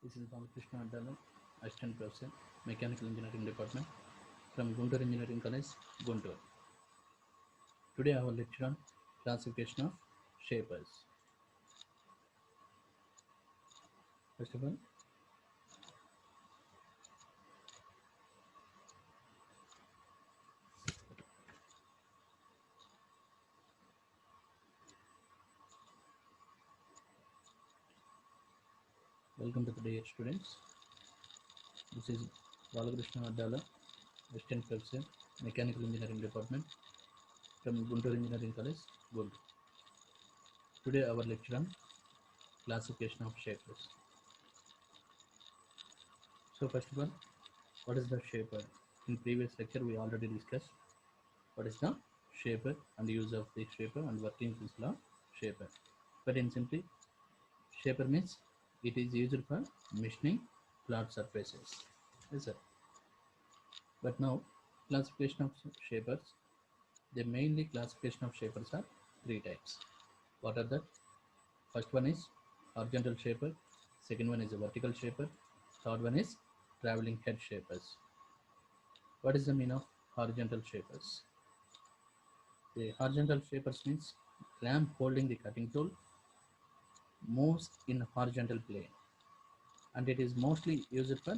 This is Balakrishna Adala, Assistant Professor, Mechanical Engineering Department from Guntur Engineering College, Guntur. Today our lecture on classification of shapers. First of all, welcome to the day, students. This is Balakrishna Adala, Assistant Professor, Mechanical Engineering Department from Guntur Engineering College, Guntur. Today our lecture on classification of shapers. So first of all, what is the shaper? In previous lecture we already discussed what is the shaper and the use of the shaper and working principle of shaper. But in simply, shaper means it is used for machining flat surfaces. Yes, sir. But now classification of shapers. The mainly classification of shapers are three types. What are that? First one is horizontal shaper. Second one is a vertical shaper. Third one is traveling head shapers. What is the meaning of horizontal shapers? The horizontal shapers means lamp holding the cutting tool moves in horizontal plane and it is mostly used for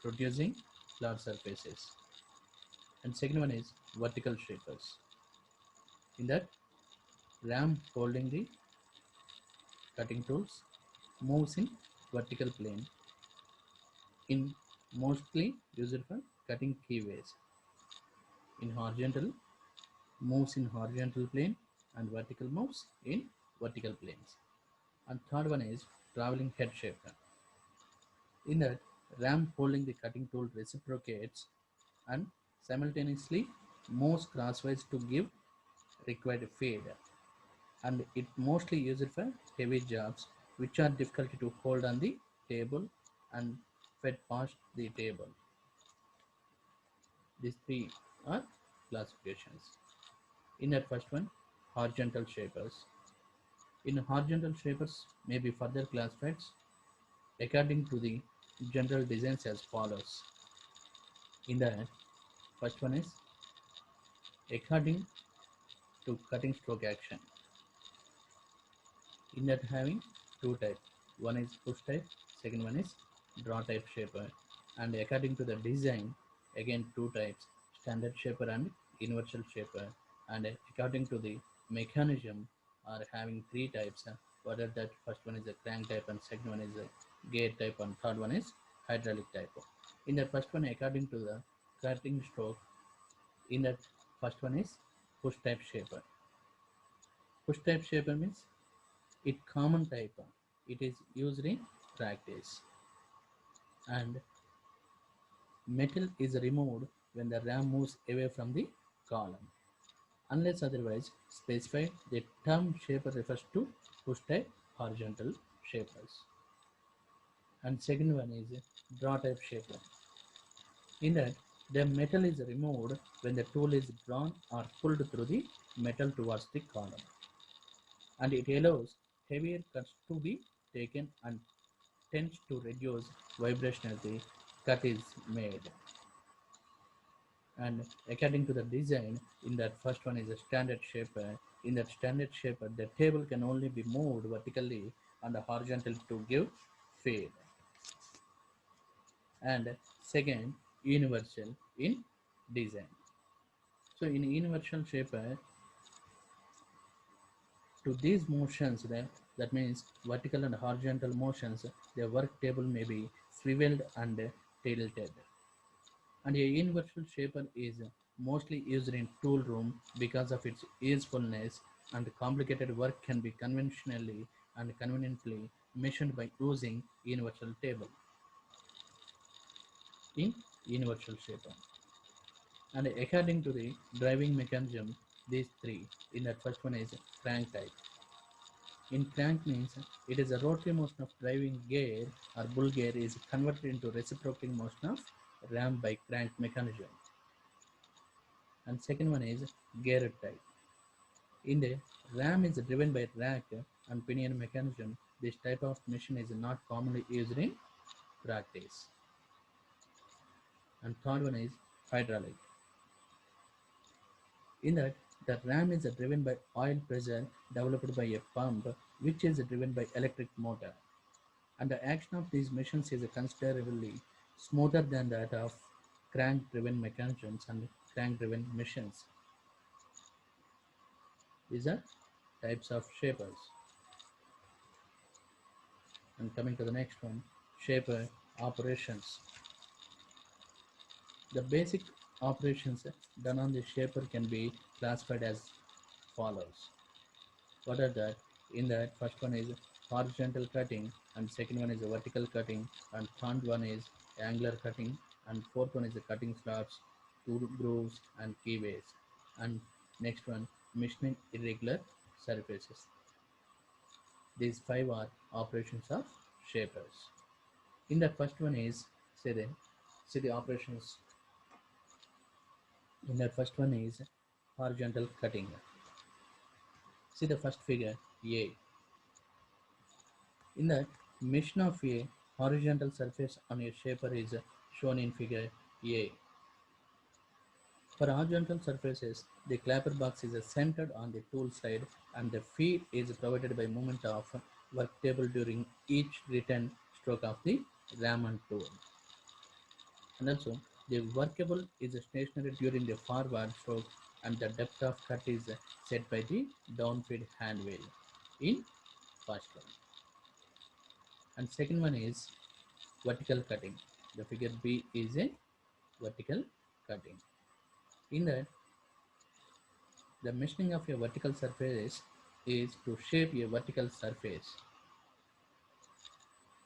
producing flat surfaces. And second one is vertical shapers. In that, ram holding the cutting tools moves in vertical plane in mostly used for cutting keyways. In horizontal, moves in horizontal plane and vertical moves in vertical planes. And third one is traveling head shaper. In that, ram holding the cutting tool reciprocates and simultaneously moves crosswise to give required feed, and it mostly used for heavy jobs which are difficult to hold on the table and fed past the table. These three are classifications. In that first one, horizontal shapers. In horizontal shapers may be further classified according to the general designs as follows. In that first one is according to cutting stroke action. In that having two types. One is push type, second one is draw type shaper. And according to the design, again two types, standard shaper and universal shaper. And according to the mechanism are having three types. Whether that first one is a crank type and second one is a gear type and third one is hydraulic type. In that first one, according to the cutting stroke, in that first one is push type shaper. Push type shaper means it common type. It is used in practice and metal is removed when the ram moves away from the column. Unless otherwise specified, the term shaper refers to push type horizontal shapers. And second one is draw type shaper. In that, the metal is removed when the tool is drawn or pulled through the metal towards the column. And it allows heavier cuts to be taken and tends to reduce vibration as the cut is made. And according to the design, in that first one is a standard shaper. In that standard shaper, the table can only be moved vertically and horizontal to give feed. And second, universal in design. So in universal shaper, to these motions, that means vertical and horizontal motions, the work table may be swiveled and tilted. And a universal shaper is mostly used in tool room because of its usefulness, and complicated work can be conventionally and conveniently machined by using universal table in universal shaper. And according to the driving mechanism, these three, in that first one is crank type. In crank means it is a rotary motion of driving gear or bull gear is converted into reciprocating motion of ram by crank mechanism. And second one is gear type. In the ram is driven by rack and pinion mechanism. This type of machine is not commonly used in practice. And third one is hydraulic. In that, the ram is driven by oil pressure developed by a pump which is driven by electric motor. And the action of these machines is considerably smoother than that of crank-driven mechanisms and crank-driven machines. These are types of shapers. And coming to the next one, shaper operations. The basic operations done on the shaper can be classified as follows. What are that? In that, first one is horizontal cutting, and second one is vertical cutting, and third one is angular cutting, and fourth one is the cutting slots, tool grooves, and keyways, and next one machining irregular surfaces. These five are operations of shapers. In the first one is say the operations. In the first one is horizontal cutting. See the first figure A. In that, mission of a horizontal surface on a shaper is shown in figure A. For horizontal surfaces, the clapper box is centered on the tool side and the feed is provided by movement of work table during each return stroke of the ram and tool. And also, the workable is stationary during the forward stroke and the depth of cut is set by the down feed hand wheel in first one. And second one is vertical cutting. The figure B is a vertical cutting. In that, the machining of a vertical surface is to shape a vertical surface,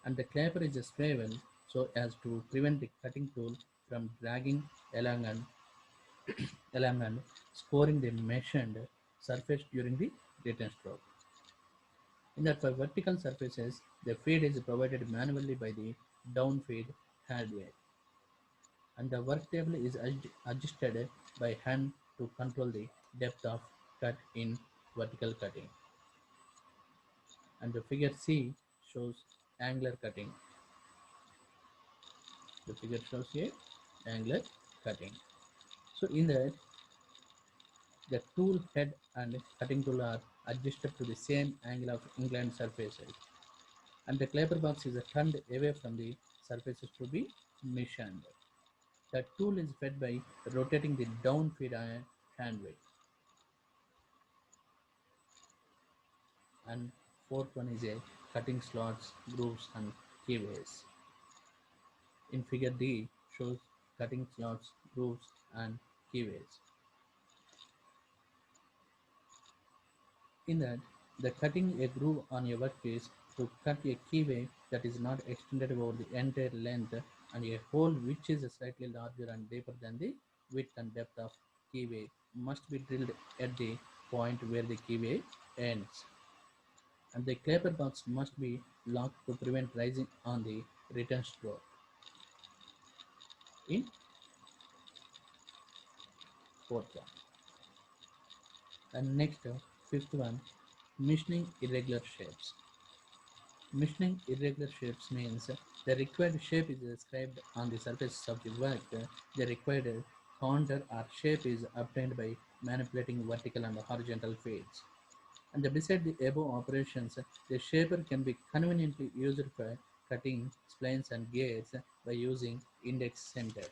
and the clapper is a swivel so as to prevent the cutting tool from dragging along and scoring the machined surface during the return stroke. In that, for vertical surfaces, the feed is provided manually by the down feed hardware, and the work table is adjusted by hand to control the depth of cut in vertical cutting. And the figure C shows angular cutting. The figure shows here angular cutting. So in that, the tool head and cutting tool are adjusted to the same angle of inclined surfaces, and the clapper box is turned away from the surfaces to be machined. The tool is fed by rotating the down feed hand wheel. And fourth one is a cutting slots, grooves, and keyways. In figure D shows cutting slots, grooves, and keyways. In that, the cutting a groove on a workpiece to cut a keyway that is not extended over the entire length and a hole which is slightly larger and deeper than the width and depth of keyway must be drilled at the point where the keyway ends. And the clapper box must be locked to prevent rising on the return stroke. In fourth one. And next, fifth one, machining irregular shapes. Machining irregular shapes means the required shape is described on the surface of the work. The required contour or shape is obtained by manipulating vertical and horizontal feeds. And beside the above operations, the shaper can be conveniently used for cutting splines and gears by using index center.